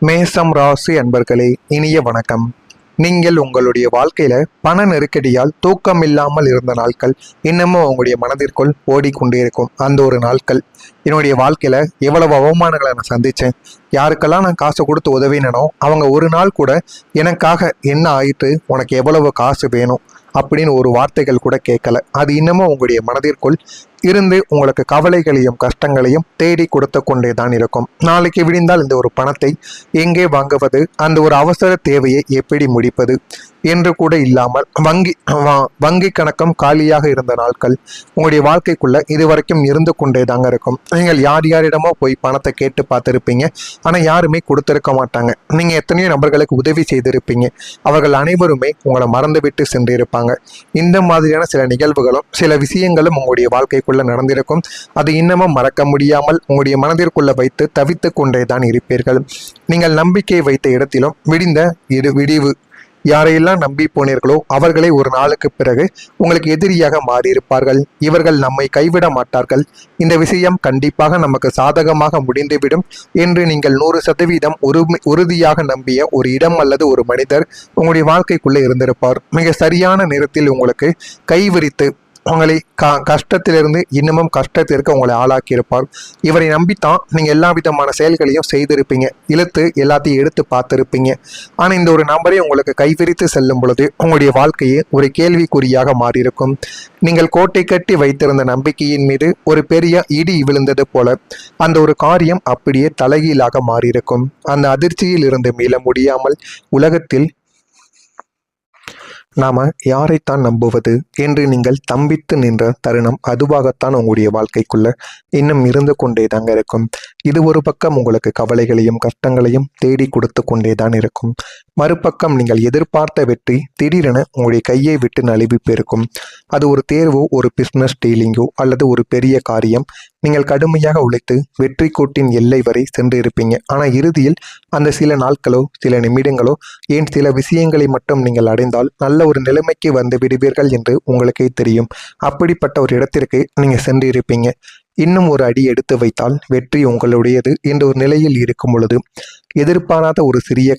மேசம் ராசி அன்பர்களே, இனிய வணக்கம். நீங்கள் உங்களுடைய வாழ்க்கையில பண நெருக்கடியால் தூக்கம் இல்லாமல் இருந்த நாட்கள் இன்னமும் உங்களுடைய மனதிற்குள் ஓடிக்கொண்டே இருக்கும். அந்த ஒரு நாட்கள் என்னுடைய வாழ்க்கையில எவ்வளவு அவமானங்களை நான் சந்திச்சேன், யாருக்கெல்லாம் நான் காசு கொடுத்து உதவினோ அவங்க ஒரு நாள் கூட எனக்காக என்ன ஆயிட்டு, உனக்கு எவ்வளவு காசு வேணும் அப்படின்னு ஒரு வார்த்தைகள் கூட கேட்கல. அது இன்னமும் உங்களுடைய மனதிற்குள் இருந்து உங்களுக்கு கவலைகளையும் கஷ்டங்களையும் தேடி கொடுத்து கொண்டே தான் இருக்கும். நாளைக்கு விடிந்தால் இந்த ஒரு பணத்தை எங்கே வாங்குவது, அந்த ஒரு அவசர தேவையை எப்படி முடிப்பது என்று கூட இல்லாமல் வங்கி கணக்கம் காலியாக இருந்த நாட்கள் உங்களுடைய வாழ்க்கைக்குள்ள இதுவரைக்கும் இருந்து கொண்டே தாங்க இருக்கும். நீங்கள் யாரிடமோ போய் பணத்தை கேட்டு பார்த்துருப்பீங்க, ஆனால் யாருமே கொடுத்திருக்க மாட்டாங்க. நீங்கள் எத்தனையோ நபர்களுக்கு உதவி செய்திருப்பீங்க, அவர்கள் அனைவருமே உங்களை மறந்துவிட்டு சென்றிருப்பாங்க. இந்த மாதிரியான சில நிகழ்வுகளும் சில விஷயங்களும் உங்களுடைய வாழ்க்கைக்குள்ள நடந்திருக்கும். அது இன்னமும் மறக்க முடியாமல் உங்களுடைய மனதிற்குள்ள வைத்து தவித்து கொண்டே தான் இருப்பீர்கள். நீங்கள் நம்பிக்கை வைத்த இடத்திலும் விடிவு யாரையெல்லாம் நம்பி போனீர்களோ அவர்களே ஒரு நாளுக்கு பிறகு உங்களுக்கு எதிரியாக மாறியிருப்பார்கள். இவர்கள் நம்மை கைவிட மாட்டார்கள், இந்த விஷயம் கண்டிப்பாக நமக்கு சாதகமாக முடிந்துவிடும் என்று நீங்கள் 100% உறுதியாக நம்பிய ஒரு இடம் அல்லது ஒரு மனிதர் உங்களுடைய வாழ்க்கைக்குள்ளே இருந்திருப்பார். மிக சரியான நேரத்தில் உங்களுக்கு கைவிரித்து உங்களை கஷ்டத்திலிருந்து இன்னமும் கஷ்டத்திற்கு உங்களை ஆளாக்கியிருப்பார். இவரை நம்பித்தான் நீங்கள் எல்லா விதமான செயல்களையும் செய்திருப்பீங்க, இழுத்து எல்லாத்தையும் எடுத்து பார்த்துருப்பீங்க. ஆனால் இந்த ஒரு நபரை உங்களுக்கு கைவிரித்து செல்லும் பொழுது உங்களுடைய வாழ்க்கையே ஒரு கேள்விக்குறியாக மாறியிருக்கும். நீங்கள் கோட்டை கட்டி வைத்திருந்த நம்பிக்கையின் மீது ஒரு பெரிய இடி விழுந்தது போல அந்த ஒரு காரியம் அப்படியே தலைகீழாக மாறியிருக்கும். அந்த அதிர்ச்சியில் இருந்து மீள முடியாமல் உலகத்தில் நாம யாரைத்தான் நம்புவது என்று நீங்கள் தம்பித்து நின்ற தருணம் அதுவாகத்தான் உங்களுடைய வாழ்க்கைக்குள்ள இன்னும் இருந்து கொண்டே தாங்க இருக்கும். இது ஒரு பக்கம் உங்களுக்கு கவலைகளையும் கஷ்டங்களையும் தேடி கொடுத்து கொண்டே தான் இருக்கும். மறுபக்கம் நீங்கள் எதிர்பார்த்த வெற்றி திடீரென உங்களுடைய கையை விட்டு நழுவி போயிருக்கும். அது ஒரு தேர்வோ, ஒரு பிஸ்னஸ் டீலிங்கோ அல்லது ஒரு பெரிய காரியம். நீங்கள் கடுமையாக உழைத்து வெற்றி கோட்டின் எல்லை வரை சென்று இருப்பீங்க. ஆனால் இறுதியில் அந்த சில நாட்களோ, சில நிமிடங்களோ, ஏன் சில விஷயங்களை மட்டும் நீங்கள் அடைந்தால் நல்ல ஒரு நிலைமைக்கு வந்து விடுவீர்கள் என்று உங்களுக்கே தெரியும். அப்படிப்பட்ட ஒரு இடத்திற்கு நீங்க சென்று இருப்பீங்க. இன்னும் ஒரு அடி எடுத்து வைத்தால் வெற்றி உங்களுடையது என்ற ஒரு நிலையில் இருக்கும் பொழுது எதிர்பாராத ஒரு சிறிய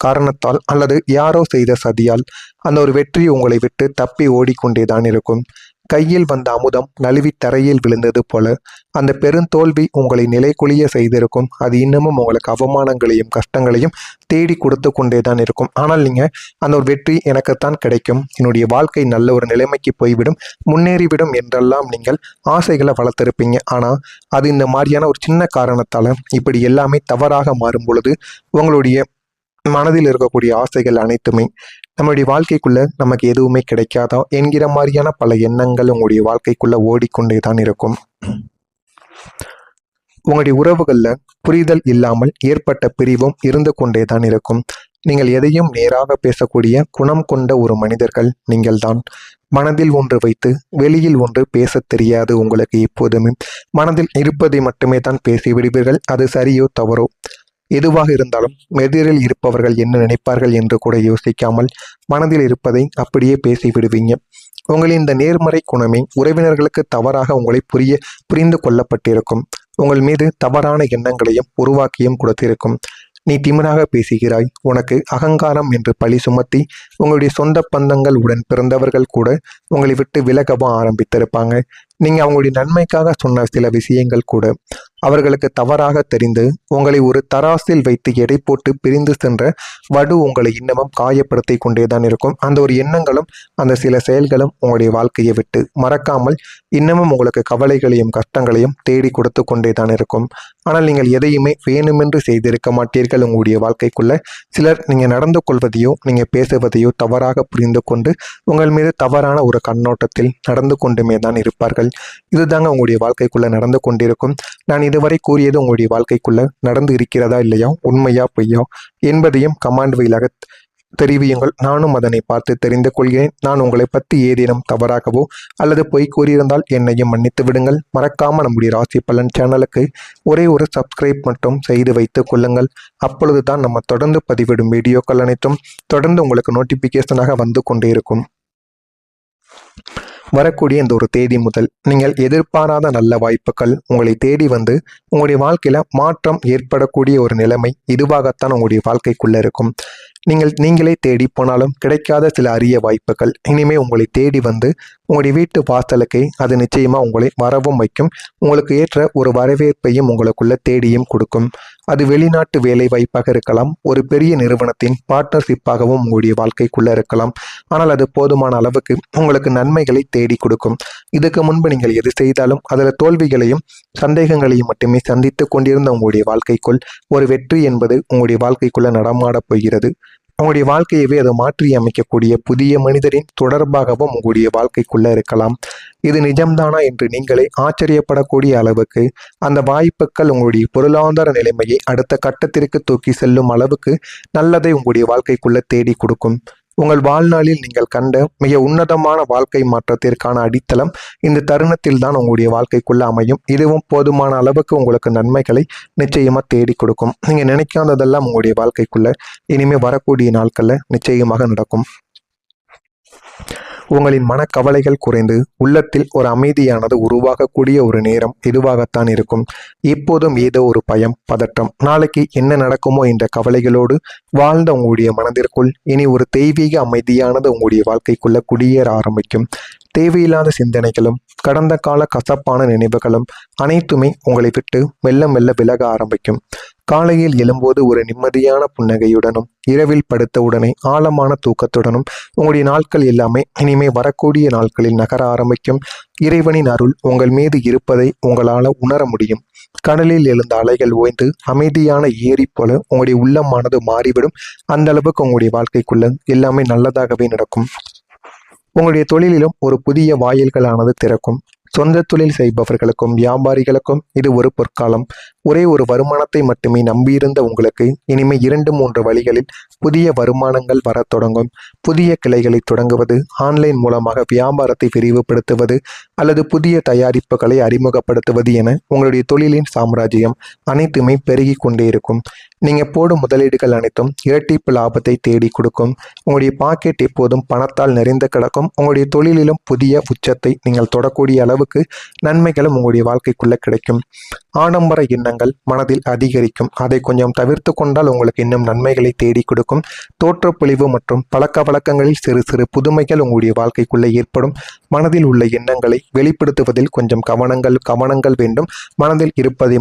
காரணத்தால் அல்லது யாரோ செய்த சதியால் அந்த ஒரு வெற்றி உங்களை விட்டு தப்பி ஓடிக்கொண்டேதான் இருக்கும். கையில் வந்த அமுதம் நழுவி தரையில் விழுந்தது போல அந்த பெருந்தோல்வி உங்களை நிலைக்குலிய செய்திருக்கும். அது இன்னமும் உங்களுக்கு அவமானங்களையும் கஷ்டங்களையும் தேடி கொடுத்து கொண்டே தான் இருக்கும். ஆனால் நீங்கள் அந்த ஒரு வெற்றி எனக்குத்தான் கிடைக்கும், என்னுடைய வாழ்க்கை நல்ல ஒரு நிலைமைக்கு போய்விடும், முன்னேறிவிடும் என்றெல்லாம் நீங்கள் ஆசைகளை வளர்த்திருப்பீங்க. ஆனால் அது இந்த மாதிரியான ஒரு சின்ன காரணத்தால் இப்படி எல்லாமே தவறாக மாறும் பொழுது உங்களுடைய மனதில் இருக்கக்கூடிய ஆசைகள் அனைத்துமே நம்மளுடைய வாழ்க்கைக்குள்ள நமக்கு எதுவுமே கிடைக்காதா என்கிற மாதிரியான பல எண்ணங்கள் உங்களுடைய வாழ்க்கைக்குள்ள ஓடிக்கொண்டே தான் இருக்கும். உங்களுடைய உறவுகள்ல புரிதல் இல்லாமல் ஏற்பட்ட பிரிவும் இருந்து கொண்டே தான் இருக்கும். நீங்கள் எதையும் நேராக பேசக்கூடிய குணம் கொண்ட ஒரு மனிதர்கள் நீங்கள் தான். மனதில் ஒன்று வைத்து வெளியில் ஒன்று பேச தெரியாது உங்களுக்கு. எப்போதுமே மனதில் இருப்பதை மட்டுமே தான் பேசி விடுவீர்கள். அது சரியோ தவறோ எதுவாக இருந்தாலும் எதிரில் இருப்பவர்கள் என்ன நினைப்பார்கள் என்று கூட யோசிக்காமல் மனதில் இருப்பதை அப்படியே பேசி விடுவீங்க. உங்களின் இந்த நேர்மறை குணமே உறவினர்களுக்கு தவறாக உங்களை புரிந்து கொள்ளப்பட்டிருக்கும். உங்கள் மீது தவறான எண்ணங்களையும் உருவாக்கியும் கொடுத்திருக்கும். நீ திமிராக பேசுகிறாய், உனக்கு அகங்காரம் என்று பழி சுமத்தி உங்களுடைய சொந்த பந்தங்கள் உடன் பிறந்தவர்கள் கூட உங்களை விட்டு விலகவும் ஆரம்பித்திருப்பாங்க. நீங்கள் அவங்களுடைய நன்மைக்காக சொன்ன சில விஷயங்கள் கூட அவர்களுக்கு தவறாக தெரிந்து உங்களை ஒரு தராசில் வைத்து எடை போட்டு பிரிந்து சென்ற வடு உங்களை இன்னமும் காயப்படுத்தி கொண்டேதான் இருக்கும். அந்த ஒரு எண்ணங்களும் அந்த சில செயல்களும் உங்களுடைய வாழ்க்கையை விட்டு மறக்காமல் இன்னமும் உங்களுக்கு கவலைகளையும் கஷ்டங்களையும் தேடி கொடுத்து கொண்டே தான் இருக்கும். ஆனால் நீங்கள் எதையுமே வேணுமென்று செய்திருக்க மாட்டீர்கள். உங்களுடைய வாழ்க்கைக்குள்ள சிலர் நீங்கள் நடந்து கொள்வதையோ நீங்கள் பேசுவதையோ தவறாக புரிந்து கொண்டு உங்கள் மீது தவறான ஒரு கண்ணோட்டத்தில் நடந்து கொண்டுமே தான் இருப்பார்கள். இதுதாங்க உங்களுடைய வாழ்க்கைக்குள்ள நடந்து கொண்டிருக்கும். நான் இதுவரை கூறியது உங்களுடைய வாழ்க்கைக்குள்ள நடந்து இருக்கிறதா இல்லையா, உண்மையா பொய்யா என்பதையும் கமாண்ட் வழியாக தெரிவியுங்கள். நானும் அதனை பார்த்து தெரிந்து கொள்கிறேன். நான் உங்களை பற்றி ஏதேனும் தவறாகவோ அல்லது பொய் கூறியிருந்தால் என்னையும் மன்னித்து விடுங்கள். மறக்காம நம்முடைய ராசி பலன் சேனலுக்கு ஒரே ஒரு சப்ஸ்கிரைப் மட்டும் செய்து வைத்துக் கொள்ளுங்கள். அப்பொழுது தான் நம்ம தொடர்ந்து பதிவிடும் வீடியோக்கள் அனைத்தும் தொடர்ந்து உங்களுக்கு நோட்டிபிகேஷனாக வந்து கொண்டே இருக்கும். வரக்கூடிய இந்த ஒரு தேதி முதல் நீங்கள் எதிர்பாராத நல்ல வாய்ப்புகள் உங்களை தேடி வந்து உங்களுடைய வாழ்க்கையில மாற்றம் ஏற்படக்கூடிய ஒரு நிலைமை இதுவாகத்தான் உங்களுடைய வாழ்க்கைக்குள்ள இருக்கும். நீங்களே தேடி போனாலும் கிடைக்காத சில அரிய வாய்ப்புகள் இனிமே உங்களை தேடி வந்து உங்களுடைய வீட்டு வாசலுக்கு அது நிச்சயமா உங்களை வரவும் வைக்கும். உங்களுக்கு ஏற்ற ஒரு வரவேற்பையும் உங்களுக்குள்ள தேடியும் கொடுக்கும். அது வெளிநாட்டு வேலை வாய்ப்பாக இருக்கலாம், ஒரு பெரிய நிறுவனத்தின் பார்ட்னர்ஷிப்பாகவும் உங்களுடைய வாழ்க்கைக்குள்ள இருக்கலாம். ஆனால் அது போதுமான அளவுக்கு உங்களுக்கு நன்மைகளை தேடி கொடுக்கும். இதுக்கு முன்பு நீங்கள் எது செய்தாலும் அதில் தோல்விகளையும் சந்தேகங்களையும் மட்டுமே சந்தித்து கொண்டிருந்த உங்களுடைய வாழ்க்கைக்குள் ஒரு வெற்றி என்பது உங்களுடைய வாழ்க்கைக்குள்ள நடமாடப் போகிறது. உங்களுடைய வாழ்க்கையவே அதை மாற்றி அமைக்கக்கூடிய புதிய மனிதரின் தொடர்பாகவும் உங்களுடைய வாழ்க்கைக்குள்ள இருக்கலாம். இது நிஜம்தானா என்று நீங்களே ஆச்சரியப்படக்கூடிய அளவுக்கு அந்த வாய்ப்புகள் உங்களுடைய பொருளாதார நிலைமையை அடுத்த கட்டத்திற்கு தூக்கி செல்லும் அளவுக்கு நல்லதை உங்களுடைய வாழ்க்கைக்குள்ள தேடி கொடுக்கும். உங்கள் வாழ்நாளில் நீங்கள் கண்ட மிக உன்னதமான வாழ்க்கை மாற்றத்திற்கான அடித்தளம் இந்த தருணத்தில் தான் உங்களுடைய வாழ்க்கைக்குள்ள அமையும். இதுவும் போதுமான அளவுக்கு உங்களுக்கு நன்மைகளை நிச்சயமா தேடி கொடுக்கும். நீங்க நினைக்காததெல்லாம் உங்களுடைய வாழ்க்கைக்குள்ள இனிமே வரக்கூடிய நாட்கள்ல நிச்சயமாக நடக்கும். உங்களின் மனக்கவலைகள் குறைந்து உள்ளத்தில் ஒரு அமைதியானது உருவாகக்கூடிய ஒரு நேரம் இதுவாகத்தான் இருக்கும். இப்போதும் ஏதோ ஒரு பயம், பதற்றம், நாளைக்கு என்ன நடக்குமோ என்ற கவலைகளோடு வாழ்ந்த உங்களுடைய மனதிற்குள் இனி ஒரு தெய்வீக அமைதியானது உங்களுடைய வாழ்க்கைக்குள்ள குடியேற ஆரம்பிக்கும். தேவையில்லாத சிந்தனைகளும் கடந்த கால கசப்பான நினைவுகளும் அனைத்துமே உங்களை விட்டு மெல்ல மெல்ல விலக ஆரம்பிக்கும். காலையில் எழும்போது ஒரு நிம்மதியான புன்னகையுடனும் இரவில் படுத்தவுடனே ஆழமான தூக்கத்துடனும் உங்களுடைய நாட்கள் எல்லாமே இனிமே வரக்கூடிய நாட்களில் நகர ஆரம்பிக்கும். இறைவனின் அருள் உங்கள் மீது இருப்பதை உங்களால் உணர முடியும். கடலில் எழுந்த அலைகள் ஓய்ந்து அமைதியான ஏரி போல உங்களுடைய உள்ளமானது மாறிவிடும். அந்த அளவுக்கு உங்களுடைய வாழ்க்கைக்குள்ள எல்லாமே நல்லதாகவே நடக்கும். உங்களுடைய தொழிலிலும் ஒரு புதிய வாயில்களானது திறக்கும். சொந்த தொழில் செய்பவர்களுக்கும் வியாபாரிகளுக்கும் இது ஒரு பொற்காலம். ஒரே ஒரு வருமானத்தை மட்டுமே நம்பியிருந்த உங்களுக்கு இனிமே 2-3 வழிகளில் புதிய வருமானங்கள் வர தொடங்கும். புதிய கிளைகளை தொடங்குவது, ஆன்லைன் மூலமாக வியாபாரத்தை விரிவுபடுத்துவது அல்லது புதிய தயாரிப்புகளை அறிமுகப்படுத்துவது என உங்களுடைய தொழிலின் சாம்ராஜ்யம் அனைத்துமே பெருகி கொண்டே இருக்கும். நீங்க போடும் முதலீடுகள் அனைத்தும் இரட்டிப்பு லாபத்தை தேடி கொடுக்கும். உங்களுடைய பாக்கெட் எப்போதும் பணத்தால் நிறைந்து கிடக்கும். உங்களுடைய தொழிலிலும் புதிய உச்சத்தை நீங்கள் தொடக்கூடிய அளவுக்கு நன்மைகளும் உங்களுடைய வாழ்க்கைக்குள்ள கிடைக்கும். ஆடம்பர எண்ணங்கள் மனதில் அதிகரிக்கும். அதை கொஞ்சம் தவிர்த்து கொண்டால் உங்களுக்கு இன்னும் நன்மைகளை தேடி கொடுக்கும். தோற்றப்பொழிவு மற்றும் பழக்க வழக்கங்களில் சிறு சிறு புதுமைகள் உங்களுடைய வாழ்க்கைக்குள்ள ஏற்படும். மனதில் உள்ள எண்ணங்களை வெளிப்படுத்துவதில் கொஞ்சம் கவனங்கள் வேண்டும். மனதில் இருப்பதை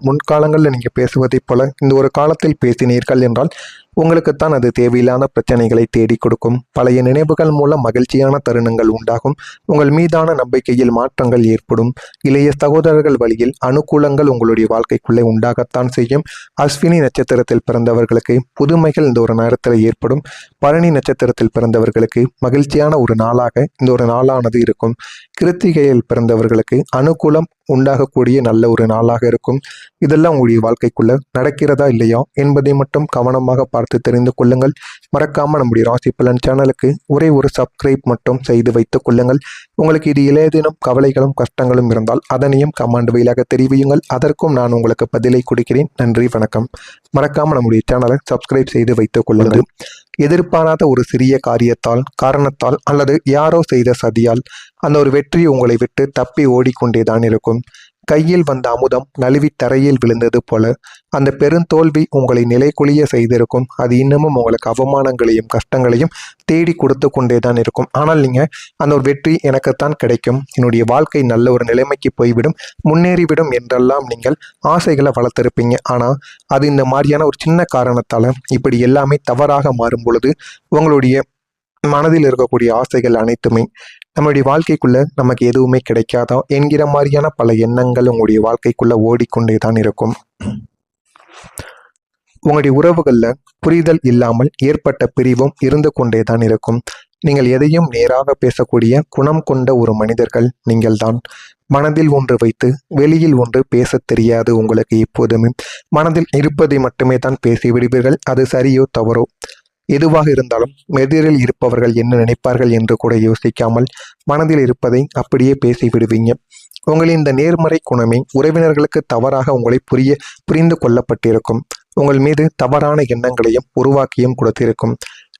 முன்காலங்களில் நீங்கள் பேசுவதைப் போல இந்த ஒரு காலத்தில் பேசினீர்கள் என்றால் உங்களுக்குத்தான் அது தேவையில்லாத பிரச்சனைகளை தேடி கொடுக்கும். பழைய நினைவுகள் மூலம் மகிழ்ச்சியான தருணங்கள் உண்டாகும். உங்கள் மீதான நம்பிக்கையில் மாற்றங்கள் ஏற்படும். இளைய சகோதரர்கள் வழியில் அனுகூலங்கள் உங்களுடைய வாழ்க்கைக்குள்ளே உண்டாகத்தான் செய்யும். அஸ்வினி நட்சத்திரத்தில் பிறந்தவர்களுக்கு புதுமைகள் இந்த ஒரு நேரத்தில் ஏற்படும். பரணி நட்சத்திரத்தில் பிறந்தவர்களுக்கு மகிழ்ச்சியான ஒரு நாளாக இந்த ஒரு நாளானது இருக்கும். கிருத்திகையில் பிறந்தவர்களுக்கு அனுகூலம் உண்டாகக்கூடிய நல்ல ஒரு நாளாக இருக்கும். இதெல்லாம் உங்களுடைய வாழ்க்கைக்குள்ள நடக்கிறதா இல்லையா என்பதை மட்டும் கவனமாக பார்த்து தெரிந்து கொள்ளுங்கள். மறக்காம நம்முடைய ராசி பலன் சேனலுக்கு ஒரே ஒரு சப்ஸ்கிரைப் மட்டும் செய்து வைத்துக் கொள்ளுங்கள். உங்களுக்கு இது ஏதேனும் கவலைகளும் கஷ்டங்களும் இருந்தால் அதனையும் கமெண்ட் வழியாக தெரிவியுங்கள். அதற்கும் நான் உங்களுக்கு பதிலை கொடுக்கிறேன். நன்றி, வணக்கம். மறக்காம நம்முடைய சேனலை சப்ஸ்கிரைப் செய்து வைத்துக் கொள்ளுங்கள். எதிர்பாராத ஒரு சிறிய காரணத்தால் அல்லது யாரோ செய்த சதியால் அந்த ஒரு வெற்றி உங்களை விட்டு தப்பி ஓடிக்கொண்டேதான் இருக்கும். கையில் வந்த அமுதம் நழுவி தரையில் விழுந்தது போல அந்த பெருந்தோல்வி உங்களை நிலைகுலிய செய்திருக்கும். அது இன்னமும் உங்களுக்கு அவமானங்களையும் கஷ்டங்களையும் தேடி கொடுத்து கொண்டேதான் இருக்கும். ஆனால் நீங்க அந்த ஒரு வெற்றி எனக்குத்தான் கிடைக்கும், என்னுடைய வாழ்க்கை நல்ல ஒரு நிலைமைக்கு போய்விடும், முன்னேறிவிடும் என்றெல்லாம் நீங்கள் ஆசைகளை வளர்த்திருப்பீங்க. ஆனா அது இந்த மாதிரியான ஒரு சின்ன காரணத்தால இப்படி எல்லாமே தவறாக மாறும் பொழுது உங்களுடைய மனதில் இருக்கக்கூடிய ஆசைகள் அனைத்துமே நம்மளுடைய வாழ்க்கைக்குள்ள நமக்கு எதுவுமே கிடைக்காதா என்கிற மாதிரியான பல எண்ணங்கள் உங்களுடைய வாழ்க்கைக்குள்ள ஓடிக்கொண்டே தான் இருக்கும். உங்களுடைய உறவுகள்ல புரிதல் இல்லாமல் ஏற்பட்ட பிரிவும் இருந்து கொண்டே தான் இருக்கும். நீங்கள் எதையும் நேராக பேசக்கூடிய குணம் கொண்ட ஒரு மனிதர்கள் நீங்கள் தான். மனதில் ஒன்று வைத்து வெளியில் ஒன்று பேச தெரியாது உங்களுக்கு. எப்போதுமே மனதில் இருப்பதை மட்டுமே தான் பேசி விடுவீர்கள். அது சரியோ தவறோ எதுவாக இருந்தாலும் எதிரில் இருப்பவர்கள் என்ன நினைப்பார்கள் என்று கூட யோசிக்காமல் மனதில் இருப்பதை அப்படியே பேசி விடுவீங்க. உங்களின் இந்த நேர்மறை குணமே உறவினர்களுக்கு தவறாக உங்களை புரிந்து கொள்ளப்பட்டிருக்கும். உங்கள் மீது தவறான எண்ணங்களையும் உருவாக்கியும் கொடுத்திருக்கும்.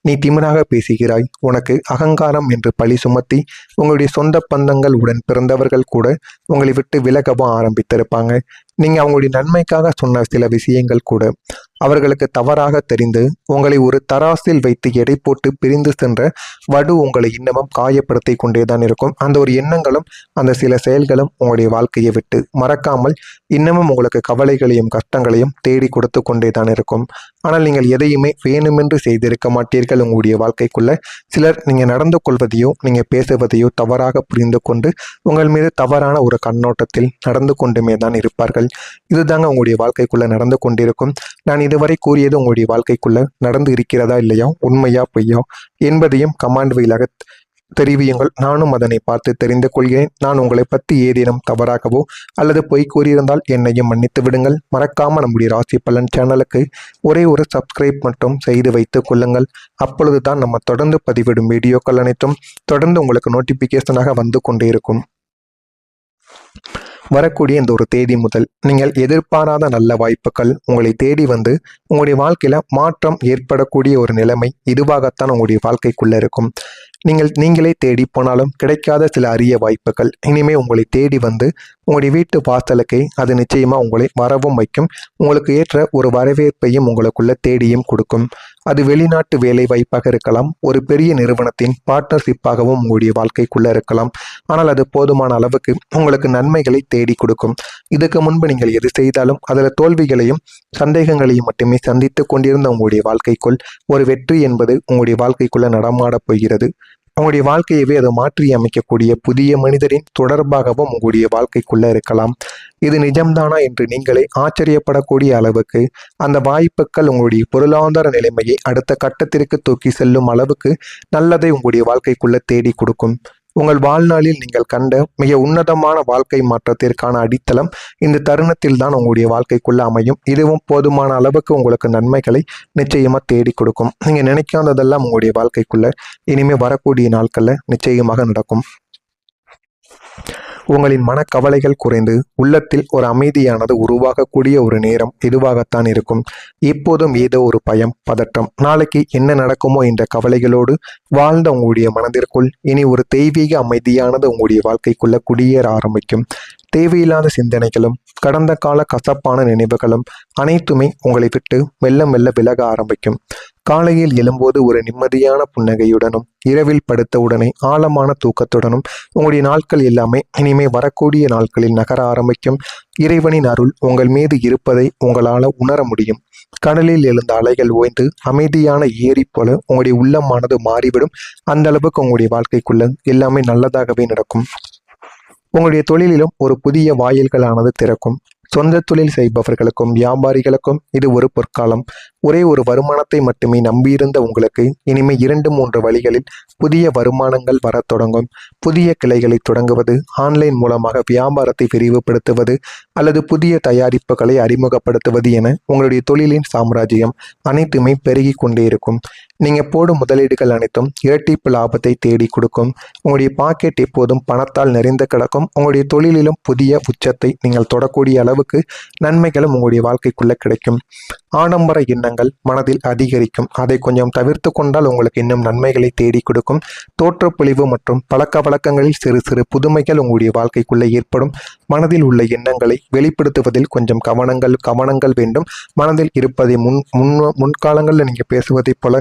நீ திமிராக பேசுகிறாய், உனக்கு அகங்காரம் என்று பழி சுமத்தி உங்களுடைய சொந்த பந்தங்கள் உடன் பிறந்தவர்கள் கூட உங்களை விட்டு விலகவும் ஆரம்பித்திருப்பாங்க. நீங்க அவங்களுடைய நன்மைக்காக சொன்ன சில விஷயங்கள் கூட அவர்களுக்கு தவறாக தெரிந்து உங்களை ஒரு தராசில் வைத்து எடை போட்டு பிரிந்து சென்ற வடு உங்களை இன்னமும் காயப்படுத்தி கொண்டேதான் இருக்கும். அந்த ஒரு எண்ணங்களும் அந்த சில செயல்களும் உங்களுடைய வாழ்க்கையை விட்டு மறக்காமல் இன்னமும் உங்களுக்கு கவலைகளையும் கஷ்டங்களையும் தேடி கொடுத்து கொண்டேதான் இருக்கும். ஆனால் நீங்கள் எதையுமே வேணுமென்று செய்திருக்க மாட்டீர்கள். உங்களுடைய வாழ்க்கைக்குள்ள சிலர் நீங்க நடந்து கொள்வதையோ நீங்க பேசுவதையோ தவறாக புரிந்து கொண்டு உங்கள் மீது தவறான ஒரு கண்ணோட்டத்தில் நடந்து கொண்டுமே தான் இருப்பார்கள். இதுதாங்க உங்களுடைய வாழ்க்கைக்குள்ள நடந்து கொண்டிருக்கும். நான் இதுவரை கூறியது உங்களுடைய வாழ்க்கைக்குள்ள நடந்து இருக்கிறதா இல்லையா, உண்மையா பொய்யா என்பதையும் கமாண்ட் வழியாக தெரிவியுங்கள். நானும் அதனை பார்த்து தெரிந்து கொள்கிறேன். நான் உங்களை பற்றி ஏதேனும் தவறாகவோ அல்லது பொய் கூறியிருந்தால் என்னையும் மன்னித்து விடுங்கள். மறக்காம நம்முடைய ராசி பலன் சேனலுக்கு ஒரே ஒரு சப்ஸ்கிரைப் மட்டும் செய்து வைத்துக் கொள்ளுங்கள். அப்பொழுதுதான் நம்ம தொடர்ந்து பதிவிடும் வீடியோக்கள் அனைத்தும் தொடர்ந்து உங்களுக்கு நோட்டிபிகேஷனாக வந்து கொண்டே இருக்கும். வரக்கூடிய இந்த ஒரு தேதி முதல் நீங்கள் எதிர்பாராத நல்ல வாய்ப்புகள் உங்களை தேடி வந்து உங்களுடைய வாழ்க்கையில மாற்றம் ஏற்படக்கூடிய ஒரு நிலைமை இதுவாகத்தான் உங்களுடைய வாழ்க்கைக்குள்ள இருக்கும். நீங்களே தேடி போனாலும் கிடைக்காத சில அரிய வாய்ப்புகள் இனிமே உங்களை தேடி வந்து உங்களுடைய வீட்டு வாசலுக்கு அது நிச்சயமா உங்களை வரவும் வைக்கும். உங்களுக்கு ஏற்ற ஒரு வரவேற்பையும் உங்களுக்குள்ள தேடியும் கொடுக்கும். அது வெளிநாட்டு வேலை வாய்ப்பாக இருக்கலாம், ஒரு பெரிய நிறுவனத்தின் பார்ட்னர்ஷிப்பாகவும் உங்களுடைய வாழ்க்கைக்குள்ள இருக்கலாம். ஆனால் அது போதுமான அளவுக்கு உங்களுக்கு நன்மைகளை தேடி கொடுக்கும். இதுக்கு முன்பு நீங்கள் எது செய்தாலும் அதில் தோல்விகளையும் சந்தேகங்களையும் மட்டுமே சந்தித்து கொண்டிருந்த உங்களுடைய வாழ்க்கைக்குள் ஒரு வெற்றி என்பது உங்களுடைய வாழ்க்கைக்குள்ள நடமாடப் போகிறது. உங்களுடைய வாழ்க்கையவே அதை மாற்றி அமைக்கக்கூடிய புதிய மனிதரின் தொடர்பாகவும் உங்களுடைய வாழ்க்கைக்குள்ள இருக்கலாம். இது நிஜம்தானா என்று நீங்களே ஆச்சரியப்படக்கூடிய அளவுக்கு அந்த வாய்ப்புகள் உங்களுடைய பொருளாதார நிலைமையை அடுத்த கட்டத்திற்கு தூக்கி செல்லும் அளவுக்கு நல்லதை உங்களுடைய வாழ்க்கைக்குள்ள தேடி கொடுக்கும். உங்கள் வாழ்நாளில் நீங்கள் கண்ட மிக உன்னதமான வாழ்க்கை மாற்றத்திற்கான அடித்தளம் இந்த தருணத்தில் தான் உங்களுடைய வாழ்க்கைக்குள்ள அமையும். இதுவும் போதுமான அளவுக்கு உங்களுக்கு நன்மைகளை நிச்சயமா தேடி கொடுக்கும். நீங்க நினைக்காததெல்லாம் உங்களுடைய வாழ்க்கைக்குள்ள இனிமே வரக்கூடிய நாட்கள்ல நிச்சயமாக நடக்கும். உங்களின் மனக்கவலைகள் குறைந்து உள்ளத்தில் ஒரு அமைதியானது உருவாகக்கூடிய ஒரு நேரம் இதுவாகத்தான் இருக்கும். இப்போதும் ஏதோ ஒரு பயம், பதற்றம், நாளைக்கு என்ன நடக்குமோ என்ற கவலைகளோடு வாழ்ந்த உங்களுடைய மனதிற்குள் இனி ஒரு தெய்வீக அமைதியானது உங்களுடைய வாழ்க்கைக்குள்ள குடியேற ஆரம்பிக்கும். தேவையில்லாத சிந்தனைகளும் கடந்த கால கசப்பான நினைவுகளும் அனைத்துமே உங்களை விட்டு மெல்ல மெல்ல விலக ஆரம்பிக்கும். காலையில் எழும்போது ஒரு நிம்மதியான புன்னகையுடனும் இரவில் படுத்த உடனே ஆழமான தூக்கத்துடனும் உங்களுடைய நாட்கள் எல்லாமே இனிமே வரக்கூடிய நாட்களில் நகர ஆரம்பிக்கும். இறைவனின் அருள் உங்கள் மீது இருப்பதை உங்களால் உணர முடியும். கடலில் எழுந்த அலைகள் ஓய்ந்து அமைதியான ஏரி போல உங்களுடைய உள்ளமானது மாறிவிடும். அந்த அளவுக்கு உங்களுடைய வாழ்க்கைக்குள்ள எல்லாமே நல்லதாகவே நடக்கும். உங்களுடைய தொழிலிலும் ஒரு புதிய வாயில்களானது திறக்கும். சொந்த தொழில் செய்பவர்களுக்கும் வியாபாரிகளுக்கும் இது ஒரு பொற்காலம். ஒரே ஒரு வருமானத்தை மட்டுமே நம்பியிருந்த உங்களுக்கு இனிமே 2-3 வழிகளில் புதிய வருமானங்கள் வரத் தொடங்கும். புதிய கிளைகளை தொடங்குவது, ஆன்லைன் மூலமாக வியாபாரத்தை விரிவுபடுத்துவது அல்லது புதிய தயாரிப்புகளை அறிமுகப்படுத்துவது என உங்களுடைய தொழிலின் சாம்ராஜ்யம் அனைத்துமே பெருகி கொண்டே இருக்கும். நீங்க போடும் முதலீடுகள் அனைத்தும் இரட்டிப்பு லாபத்தை தேடி கொடுக்கும். உங்களுடைய பாக்கெட் எப்போதும் பணத்தால் நிறைந்து கிடக்கும். உங்களுடைய தொழிலிலும் புதிய உச்சத்தை நீங்கள் தொடக்கூடிய அளவுக்கு நன்மைகளும் உங்களுடைய வாழ்க்கைக்குள்ள கிடைக்கும். ஆடம்பர எண்ணங்கள் மனதில் அதிகரிக்கும். அதை கொஞ்சம் தவிர்த்து கொண்டால் உங்களுக்கு இன்னும் நன்மைகளை தேடி கொடுக்கும். தோற்றப்பொழிவு மற்றும் பழக்க வழக்கங்களில் சிறு சிறு புதுமைகள் உங்களுடைய வாழ்க்கைக்குள்ள ஏற்படும். மனதில் உள்ள எண்ணங்களை வெளிப்படுத்துவதில் கொஞ்சம் கவனங்கள் வேண்டும். மனதில் இருப்பதை முன்காலங்களில் நீங்க பேசுவதை போல